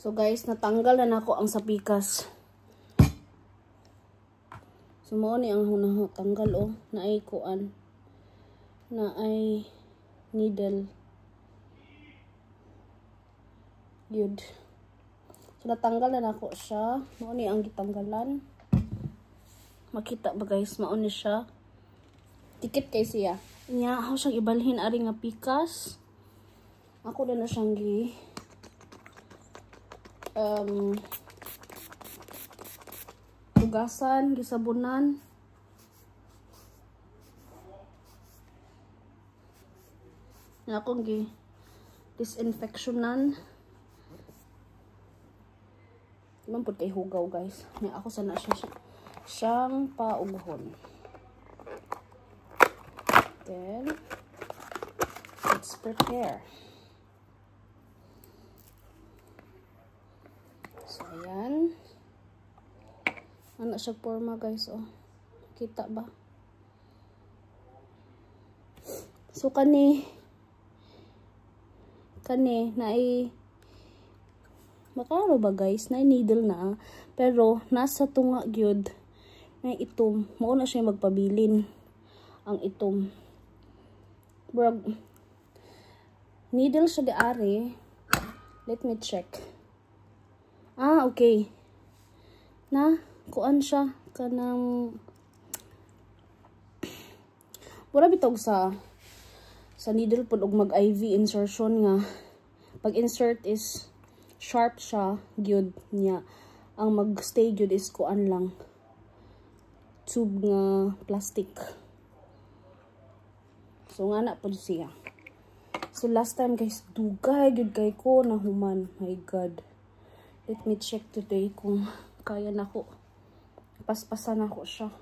So guys, natanggal na nako ang sapikas. So mao ni ang hunahon tanggal oh, na ay kuan. Na ay needle. Good. So natanggal na nako siya. Mao ni ang gitanggalan. Makita ba guys, mao ni siya. Tikit kay siya. Nya ako siyang ibalhin ari nga pikas. Ako na siyang tugasan, gisabunan. Na akong disinfectionan. Naman po kay hugaw guys. Nya ako sana siyang pauguhon. Then let's prepare. So, ayan. Ano siya forma, guys, oh. Kita ba? So, kani, makaro ba, guys? Needle na, pero, nasa tunga, gyud, na itom. Mauna siya magpabilin, ang itom. Brag, needle siya di-ari. Let me check. Ah, okay. Na, kuan siya kanang wala bitog sa needle pud og mag IV insertion nga. Pag insert is sharp siya gyud niya. Ang magstay gyud is kuan lang. Tube nga plastic. So nga na pud siya. So last time guys, dugay gyud kay ko na human. My God. Let me check today kung kaya na ko. Paspasan ako siya.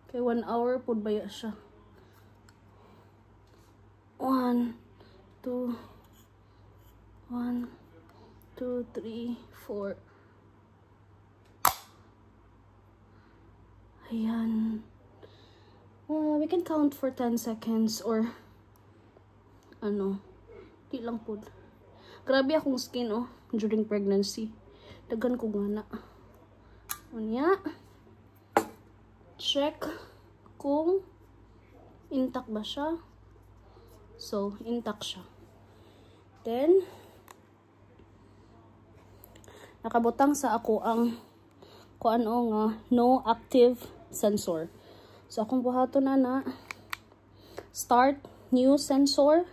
Okay, 1 hour po ba siya? 1, 2, 1, 2, 3, 4. Ayan. We can count for 10 seconds or ano. Di lang po. Grabe akong skin, oh, during pregnancy. Dagan ko nga na. Unya. Check kung intact ba siya. So, intact siya. Then, nakabutang sa ako ang kuan o nga, no active sensor. So, akong buhato na start new sensor.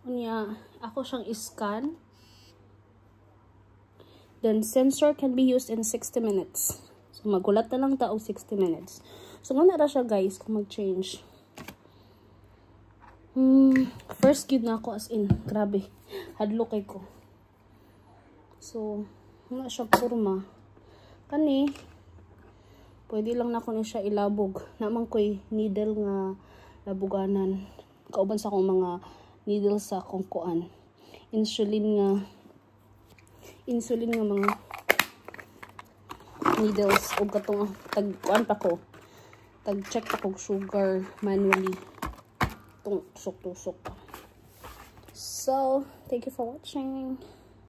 Unya, ako siyang iscan. Then, sensor can be used in 60 minutes. So, magulat na lang tao 60 minutes. So, muna na siya guys kung mag-change. First cube na ako as in. Grabe. Hadlo kay ko. So, muna siya kurma. Kani, pwede lang na ko na siya ilabog. Naman ko'y needle nga labuganan. Kauban sa akong mga needle sa kungkuan. Insulin nga mga needles o katong tag-kuan pa ko. Tag-check pa ko sugar manually. Tung tusok-tusok. So, thank you for watching.